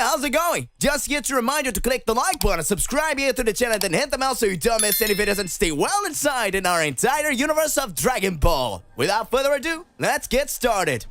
how's it going? Just here to remind you to click the like button, subscribe here to the channel, then hit the bell so you don't miss any videos and stay well inside in our entire universe of Dragon Ball. Without further ado, let's get started.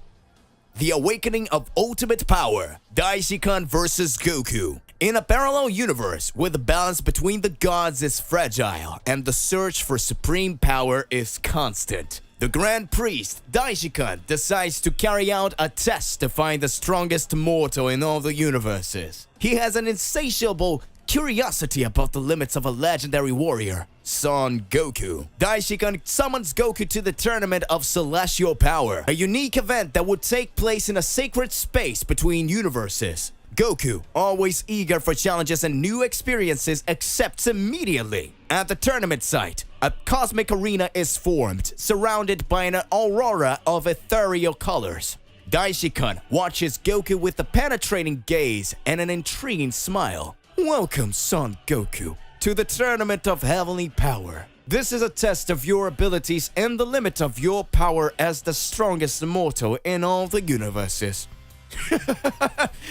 The Awakening of Ultimate Power, Daishikan vs. Goku. In a parallel universe where the balance between the gods is fragile and the search for supreme power is constant, the Grand Priest, Daishikan, decides to carry out a test to find the strongest mortal in all the universes. He has an insatiable curiosity about the limits of a legendary warrior, Son Goku. Daishikan summons Goku to the Tournament of Celestial Power, a unique event that would take place in a sacred space between universes. Goku, always eager for challenges and new experiences, accepts immediately. At the tournament site, a cosmic arena is formed, surrounded by an aurora of ethereal colors. Daishikan watches Goku with a penetrating gaze and an intriguing smile. Welcome, Son Goku, to the Tournament of Heavenly Power. This is a test of your abilities and the limit of your power as the strongest mortal in all the universes.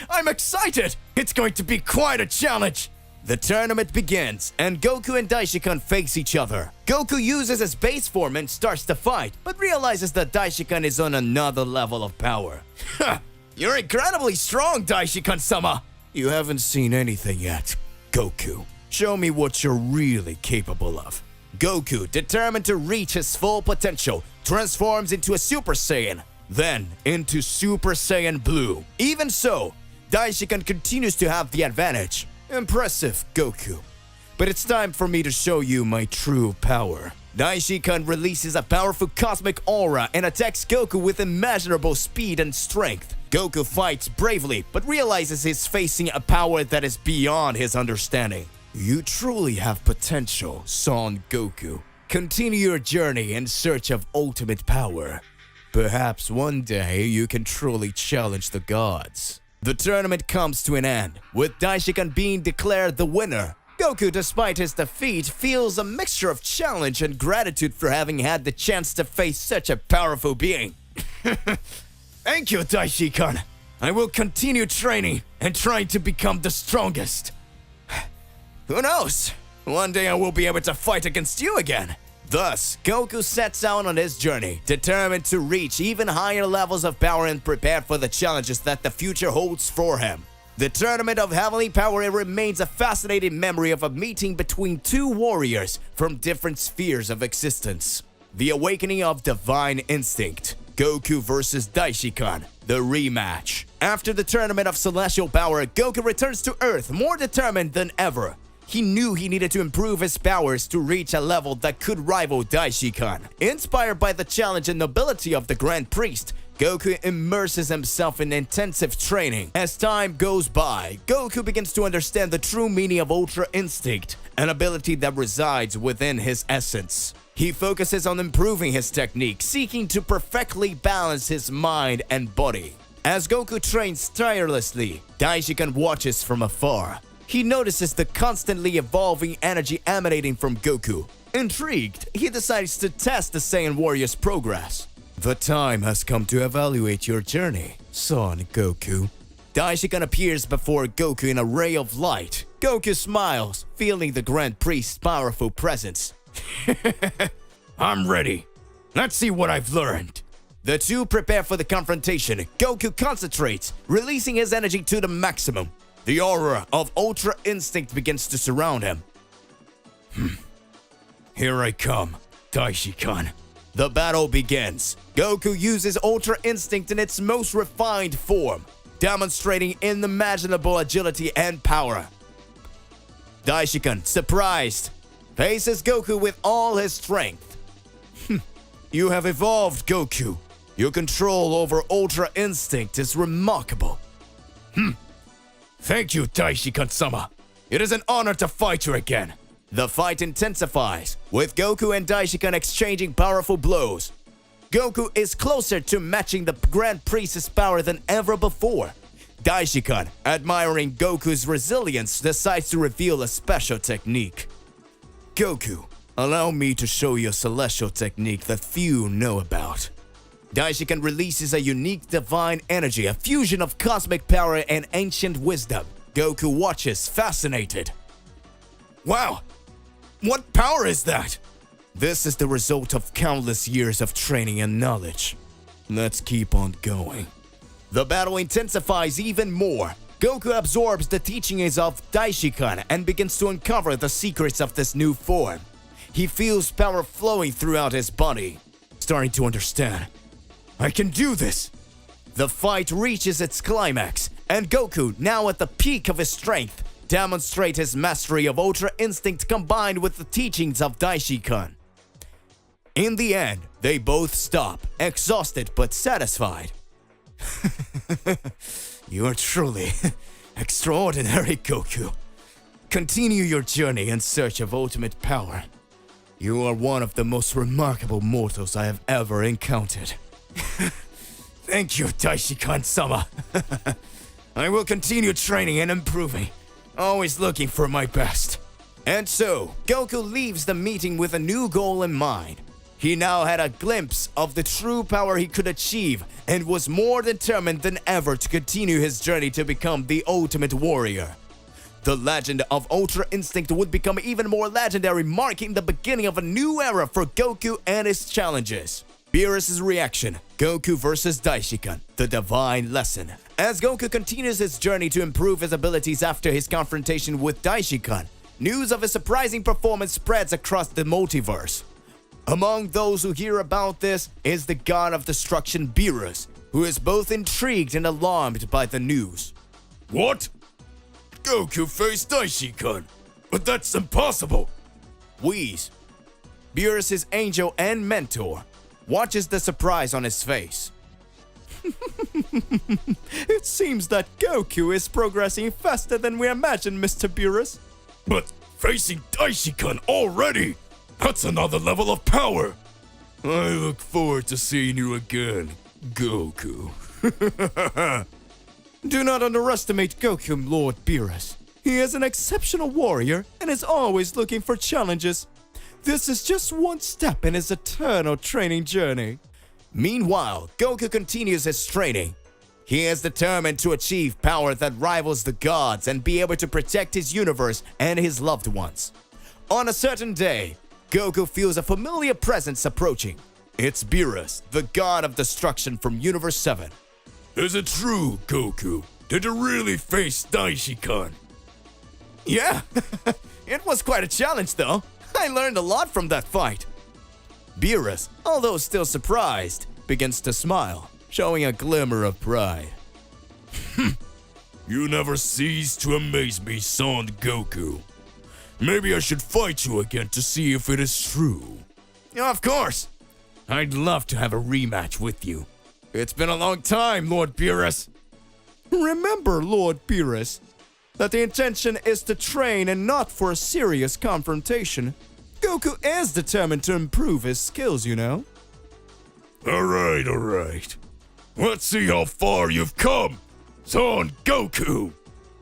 I'm excited! It's going to be quite a challenge! The tournament begins, and Goku and Daishikan face each other. Goku uses his base form and starts the fight, but realizes that Daishikan is on another level of power. You're incredibly strong, Daishikan-sama! You haven't seen anything yet, Goku. Show me what you're really capable of. Goku, determined to reach his full potential, transforms into a Super Saiyan, then into Super Saiyan Blue. Even so, Daishikan continues to have the advantage. Impressive, Goku. But it's time for me to show you my true power. Daishikan releases a powerful cosmic aura and attacks Goku with immeasurable speed and strength. Goku fights bravely, but realizes he's facing a power that is beyond his understanding. You truly have potential, Son Goku. Continue your journey in search of ultimate power. Perhaps one day you can truly challenge the gods. The tournament comes to an end, with Daishikan being declared the winner. Goku, despite his defeat, feels a mixture of challenge and gratitude for having had the chance to face such a powerful being. Thank you, Daishikan. I will continue training and trying to become the strongest. Who knows? One day I will be able to fight against you again. Thus, Goku sets out on his journey, determined to reach even higher levels of power and prepared for the challenges that the future holds for him. The Tournament of Heavenly Power remains a fascinating memory of a meeting between two warriors from different spheres of existence. The Awakening of Divine Instinct, Goku vs. Daishikan, the rematch. After the Tournament of Celestial Power, Goku returns to Earth more determined than ever. He knew he needed to improve his powers to reach a level that could rival Daishikan. Inspired by the challenge and nobility of the Grand Priest, Goku immerses himself in intensive training. As time goes by, Goku begins to understand the true meaning of Ultra Instinct, an ability that resides within his essence. He focuses on improving his technique, seeking to perfectly balance his mind and body. As Goku trains tirelessly, Daishikan watches from afar. He notices the constantly evolving energy emanating from Goku. Intrigued, he decides to test the Saiyan warrior's progress. The time has come to evaluate your journey, Son Goku. Daishikan appears before Goku in a ray of light. Goku smiles, feeling the Grand Priest's powerful presence. I'm ready. Let's see what I've learned. The two prepare for the confrontation. Goku concentrates, releasing his energy to the maximum. The aura of Ultra Instinct begins to surround him. Here I come, Daishikan. The battle begins. Goku uses Ultra Instinct in its most refined form, demonstrating unimaginable agility and power. Daishikan, surprised, faces Goku with all his strength. You have evolved, Goku. Your control over Ultra Instinct is remarkable. Thank you, Daishikan-sama. It is an honor to fight you again. The fight intensifies, with Goku and Daishikan exchanging powerful blows. Goku is closer to matching the Grand Priest's power than ever before. Daishikan, admiring Goku's resilience, decides to reveal a special technique. Goku, allow me to show you a celestial technique that few know about. Daishikan releases a unique divine energy, a fusion of cosmic power and ancient wisdom. Goku watches, fascinated. Wow! What power is that? This is the result of countless years of training and knowledge. Let's keep on going. The battle intensifies even more. Goku absorbs the teachings of Daishikan and begins to uncover the secrets of this new form. He feels power flowing throughout his body, starting to understand. I can do this! The fight reaches its climax, and Goku, now at the peak of his strength, demonstrates his mastery of Ultra Instinct combined with the teachings of Daishikan. In the end, they both stop, exhausted but satisfied. You are truly extraordinary, Goku. Continue your journey in search of ultimate power. You are one of the most remarkable mortals I have ever encountered. Thank you, Daishikan-sama. I will continue training and improving, always looking for my best. And so, Goku leaves the meeting with a new goal in mind. He now had a glimpse of the true power he could achieve and was more determined than ever to continue his journey to become the ultimate warrior. The legend of Ultra Instinct would become even more legendary, marking the beginning of a new era for Goku and his challenges. Beerus' reaction, Goku vs Daishikan, the divine lesson. As Goku continues his journey to improve his abilities after his confrontation with Daishikan, news of his surprising performance spreads across the multiverse. Among those who hear about this is the god of destruction Beerus, who is both intrigued and alarmed by the news. What? Goku faced Daishikan? But that's impossible! Whis, Beerus' angel and mentor, watches the surprise on his face. It seems that Goku is progressing faster than we imagined, Mr. Beerus. But facing Daishikan already? That's another level of power! I look forward to seeing you again, Goku. Do not underestimate Goku, Lord Beerus. He is an exceptional warrior and is always looking for challenges. This is just one step in his eternal training journey. Meanwhile, Goku continues his training. He is determined to achieve power that rivals the gods and be able to protect his universe and his loved ones. On a certain day, Goku feels a familiar presence approaching. It's Beerus, the god of destruction from Universe 7. Is it true, Goku? Did you really face Daishikan? Yeah, it was quite a challenge though. I learned a lot from that fight. Beerus, although still surprised, begins to smile, showing a glimmer of pride. You never cease to amaze me, Son Goku. Maybe I should fight you again to see if it is true. Of course. I'd love to have a rematch with you. It's been a long time, Lord Beerus. Remember, Lord Beerus, that the intention is to train and not for a serious confrontation. Goku is determined to improve his skills, you know. Alright. Let's see how far you've come, Son Goku.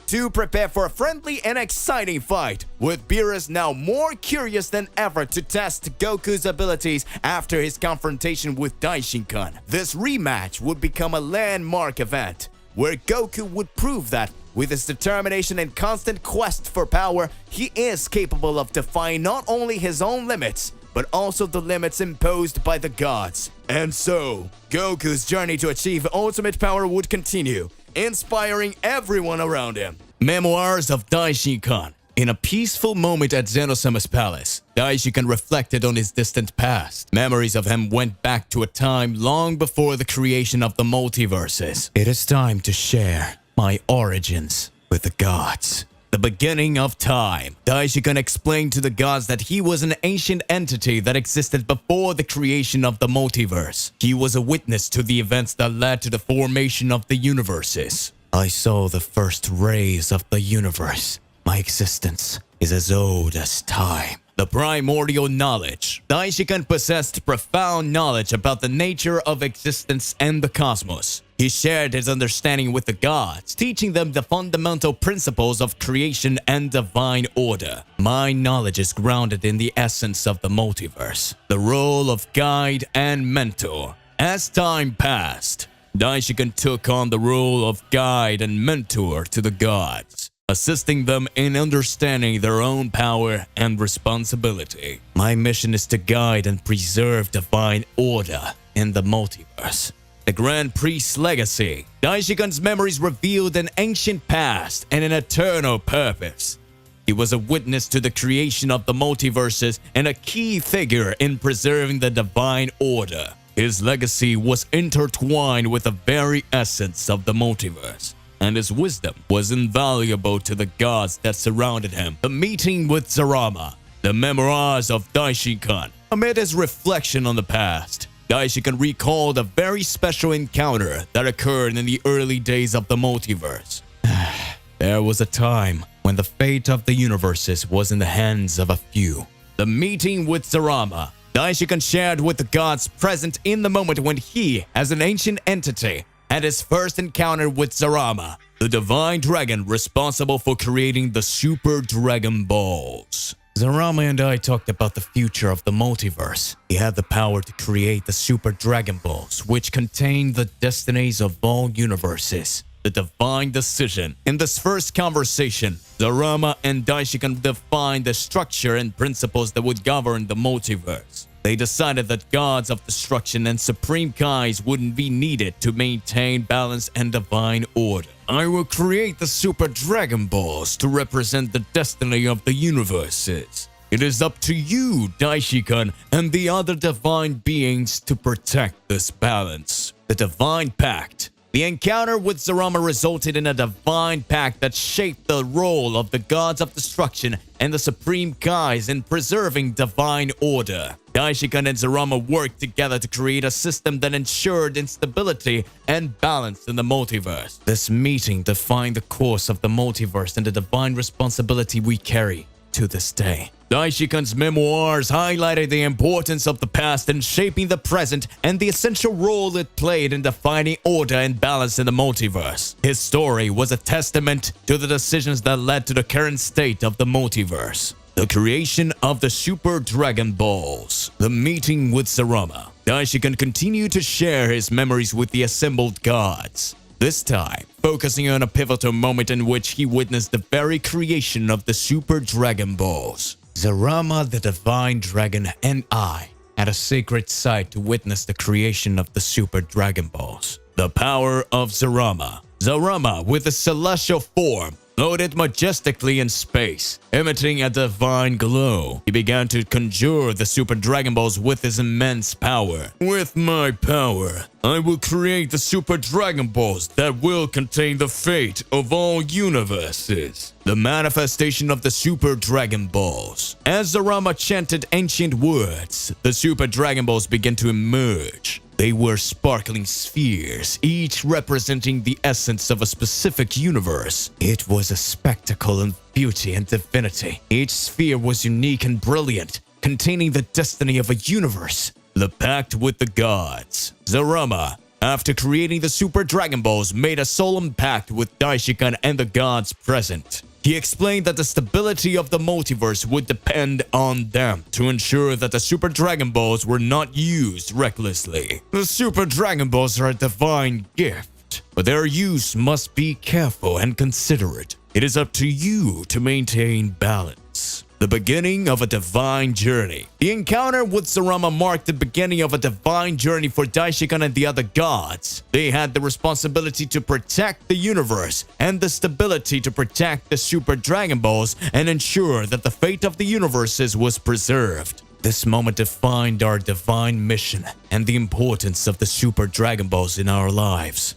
To prepare for a friendly and exciting fight, with Beerus now more curious than ever to test Goku's abilities after his confrontation with Daishikan. This rematch would become a landmark event, where Goku would prove that, with his determination and constant quest for power, he is capable of defying not only his own limits, but also the limits imposed by the gods. And so, Goku's journey to achieve ultimate power would continue, inspiring everyone around him. Memoirs of Daikan. In a peaceful moment at Zenosama's palace, Daishikan reflected on his distant past. Memories of him went back to a time long before the creation of the multiverses. It is time to share my origins with the gods. The beginning of time. Daishikan explained to the gods that he was an ancient entity that existed before the creation of the multiverse. He was a witness to the events that led to the formation of the universes. I saw the first rays of the universe. My existence is as old as time. The primordial knowledge. Daishikan possessed profound knowledge about the nature of existence and the cosmos. He shared his understanding with the gods, teaching them the fundamental principles of creation and divine order. My knowledge is grounded in the essence of the multiverse, the role of guide and mentor. As time passed, Daishikan took on the role of guide and mentor to the gods, assisting them in understanding their own power and responsibility. My mission is to guide and preserve divine order in the multiverse. The Grand Priest's legacy. Daishikan's memories revealed an ancient past and an eternal purpose. He was a witness to the creation of the multiverses and a key figure in preserving the divine order. His legacy was intertwined with the very essence of the multiverse, and his wisdom was invaluable to the gods that surrounded him. The meeting with Zarama, the Memoirs of Daikan. Amid his reflection on the past, Daishikan recalled a very special encounter that occurred in the early days of the multiverse. There was a time when the fate of the universes was in the hands of a few. The meeting with Zarama. Daishikan shared with the gods present in the moment when he, as an ancient entity, had his first encounter with Zarama, the divine dragon responsible for creating the Super Dragon Balls. Zarama and I talked about the future of the multiverse. He had the power to create the Super Dragon Balls, which contained the destinies of all universes. The divine decision. In this first conversation, Zarama and Daishikan defined the structure and principles that would govern the multiverse. They decided that gods of destruction and supreme kais wouldn't be needed to maintain balance and divine order. I will create the Super Dragon Balls to represent the destiny of the universes. It is up to you, Daishikan, and the other divine beings to protect this balance. The Divine Pact. The encounter with Zarama resulted in a divine pact that shaped the role of the gods of destruction and the supreme kais in preserving divine order. Daishikan and Zarama worked together to create a system that ensured instability and balance in the multiverse. This meeting defined the course of the multiverse and the divine responsibility we carry to this day. Daishikan's memoirs highlighted the importance of the past in shaping the present and the essential role it played in defining order and balance in the multiverse. His story was a testament to the decisions that led to the current state of the multiverse. The creation of the Super Dragon Balls. The meeting with Zarama. Daishikan continued to share his memories with the assembled gods. This time, focusing on a pivotal moment in which he witnessed the very creation of the Super Dragon Balls. Zarama, the Divine Dragon, and I had a sacred sight to witness the creation of the Super Dragon Balls. The power of Zarama. Zarama, with a celestial form, floated majestically in space, emitting a divine glow. He began to conjure the Super Dragon Balls with his immense power. With my power, I will create the Super Dragon Balls that will contain the fate of all universes. The manifestation of the Super Dragon Balls. As Zarama chanted ancient words, the Super Dragon Balls began to emerge. They were sparkling spheres, each representing the essence of a specific universe. It was a spectacle in beauty and divinity. Each sphere was unique and brilliant, containing the destiny of a universe. The Pact with the Gods. Zarama, after creating the Super Dragon Balls, made a solemn pact with Daishikan and the gods present. He explained that the stability of the multiverse would depend on them to ensure that the Super Dragon Balls were not used recklessly. The Super Dragon Balls are a divine gift, but their use must be careful and considerate. It is up to you to maintain balance. The beginning of a divine journey. The encounter with Zarama marked the beginning of a divine journey for Daishikan and the other gods. They had the responsibility to protect the universe and the stability to protect the Super Dragon Balls and ensure that the fate of the universes was preserved. This moment defined our divine mission and the importance of the Super Dragon Balls in our lives.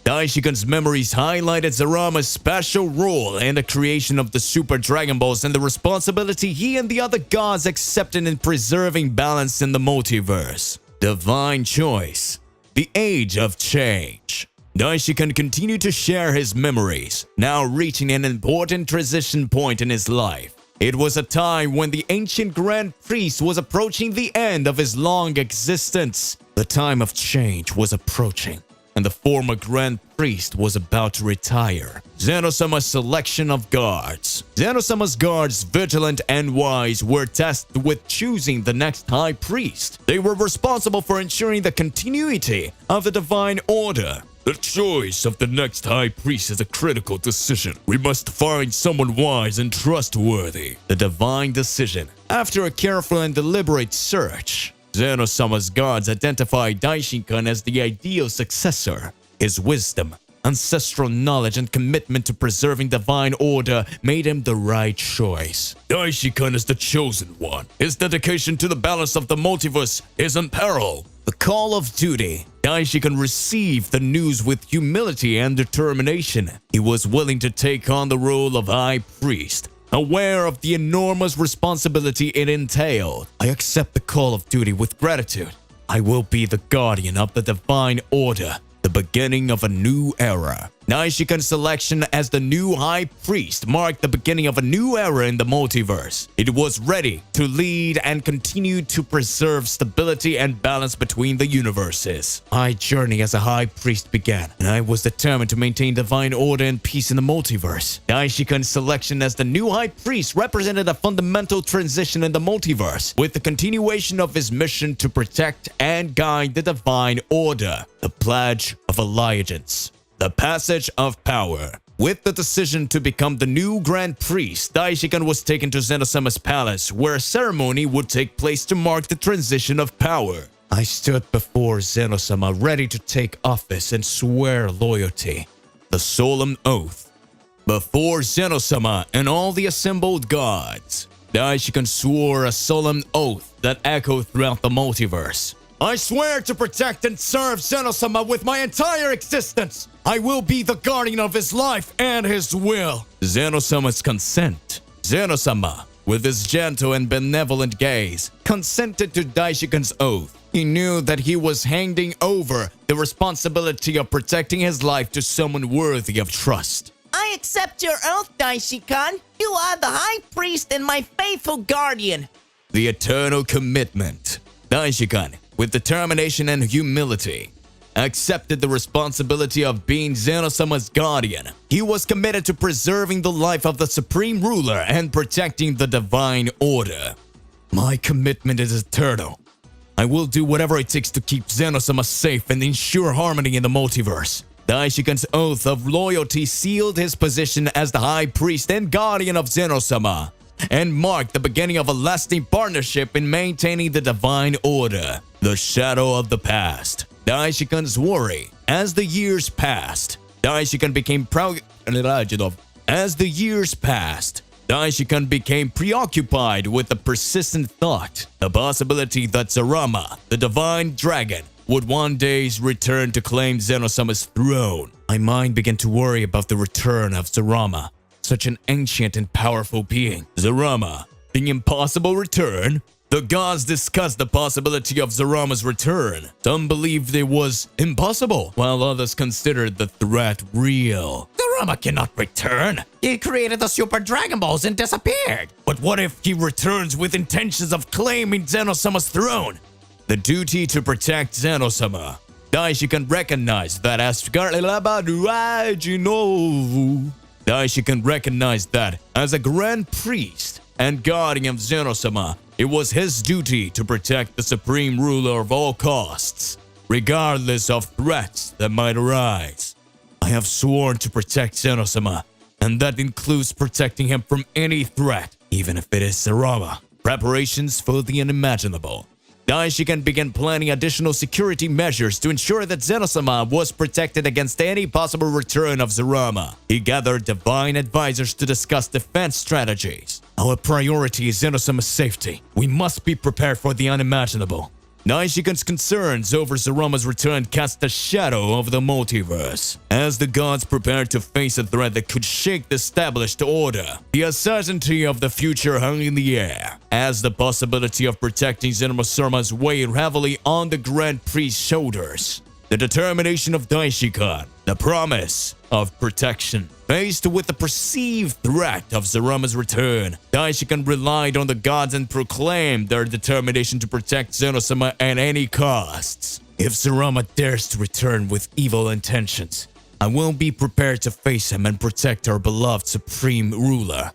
Daishikan's memories highlighted Zarama's special role in the creation of the Super Dragon Balls and the responsibility he and the other gods accepted in preserving balance in the multiverse. Divine Choice. The Age of Change. Daishikan continued to share his memories, now reaching an important transition point in his life. It was a time when the ancient Grand Priest was approaching the end of his long existence. The time of change was approaching. and the former Grand Priest was about to retire. Zenosama's selection of guards. Zenosama's guards, vigilant and wise, were tasked with choosing the next High Priest. They were responsible for ensuring the continuity of the Divine Order. The choice of the next High Priest is a critical decision. We must find someone wise and trustworthy. The divine decision. After a careful and deliberate search, Zenosama's guards identified Daishinkan as the ideal successor. His wisdom, ancestral knowledge, and commitment to preserving divine order made him the right choice. Daishinkan is the chosen one. His dedication to the balance of the multiverse is unparalleled. The call of duty. Daishinkan received the news with humility and determination. He was willing to take on the role of High Priest, aware of the enormous responsibility it entailed. I accept the call of duty with gratitude. I will be the guardian of the divine order, the beginning of a new era. Daishinkan's selection as the new High Priest marked the beginning of a new era in the multiverse. It was ready to lead and continue to preserve stability and balance between the universes. My journey as a High Priest began, and I was determined to maintain divine order and peace in the multiverse. Daishinkan's selection as the new High Priest represented a fundamental transition in the multiverse, with the continuation of his mission to protect and guide the divine order. The Pledge of Allegiance. The passage of power. With the decision to become the new Grand Priest, Daishinkan was taken to Zenosama's palace, where a ceremony would take place to mark the transition of power. I stood before Zenosama, ready to take office and swear loyalty. The solemn oath. Before Zenosama and all the assembled gods, Daishinkan swore a solemn oath that echoed throughout the multiverse. I swear to protect and serve Zenosama with my entire existence. I will be the guardian of his life and his will. Zenosama's consent. Zenosama, with his gentle and benevolent gaze, consented to Daishinkan's oath. He knew that he was handing over the responsibility of protecting his life to someone worthy of trust. I accept your oath, Daishinkan. You are the High Priest and my faithful guardian. The eternal commitment. Daishinkan, with determination and humility, accepted the responsibility of being Zenosama's guardian. He was committed to preserving the life of the supreme ruler and protecting the divine order. My commitment is eternal. I will do whatever it takes to keep Zenosama safe and ensure harmony in the multiverse. Daishinkan's oath of loyalty sealed his position as the High Priest and guardian of Zenosama, and marked the beginning of a lasting partnership in maintaining the divine order. The shadow of the past. Daishinkan's worry. As the years passed, Daishinkan became Daishinkan became preoccupied with the persistent thought, the possibility that Zarama, the divine dragon, would one day return to claim Zenosama's throne. My mind began to worry about the return of Zarama, such an ancient and powerful being. Zarama, the impossible return? The gods discussed the possibility of Zarama's return. Some believed it was impossible, while others considered the threat real. Zarama cannot return. He created the Super Dragon Balls and disappeared. But what if he returns with intentions of claiming Zenosama's throne? The duty to protect Zenosama. Daishinkan recognized that as Daishinkan recognized that as a Grand Priest and guardian of Zenosama, it was his duty to protect the supreme ruler of all costs, regardless of threats that might arise. I have sworn to protect Zenosama, and that includes protecting him from any threat, even if it is Zarama. Preparations for the unimaginable. Daishinkan began planning additional security measures to ensure that Zenosama was protected against any possible return of Zarama. He gathered divine advisors to discuss defense strategies. Our priority is Zenosama's safety. We must be prepared for the unimaginable. Daishinkan's concerns over Zarama's return cast a shadow over the multiverse. As the gods prepared to face a threat that could shake the established order, the uncertainty of the future hung in the air, as the possibility of protecting Zenosama's weighed heavily on the Grand Priest's shoulders. The determination of Daishinkan The promise of protection. Faced with the perceived threat of Zarama's return, Daishikan relied on the gods and proclaimed their determination to protect Zenosama at any costs. If Zarama dares to return with evil intentions, I will be prepared to face him and protect our beloved supreme ruler.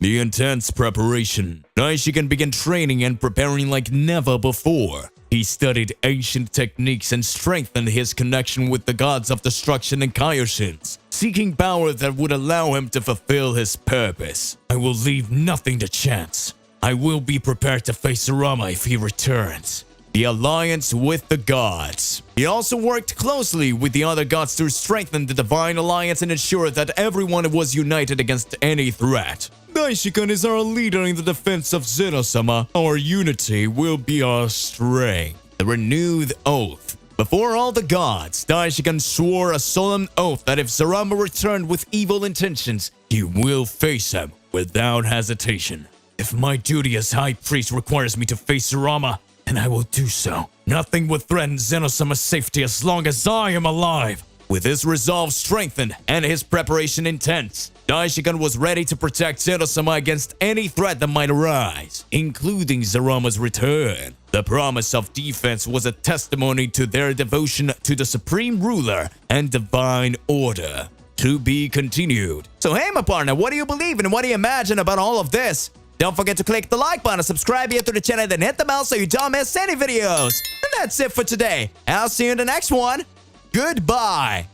The intense preparation. Daishikan began training and preparing like never before. He studied ancient techniques and strengthened his connection with the gods of destruction and Kaioshins, seeking power that would allow him to fulfill his purpose. I will leave nothing to chance. I will be prepared to face Zarama if he returns. The alliance with the gods. He also worked closely with the other gods to strengthen the divine alliance and ensure that everyone was united against any threat. Daishikan is our leader in the defense of Zenosama. Our unity will be our strength. The renewed oath. Before all the gods, Daishikan swore a solemn oath that if Zarama returned with evil intentions, he will face him without hesitation. If my duty as High Priest requires me to face Zarama, then I will do so. Nothing will threaten Zenosama's safety as long as I am alive. With his resolve strengthened and his preparation intense, Daishikan was ready to protect Zenosama against any threat that might arise, including Zarama's return. The promise of defense was a testimony to their devotion to the supreme ruler and divine order. To be continued. So hey, my partner, what do you believe in and what do you imagine about all of this? Don't forget to click the like button, subscribe here to the channel, then hit the bell so you don't miss any videos. And that's it for today. I'll see you in the next one. Goodbye.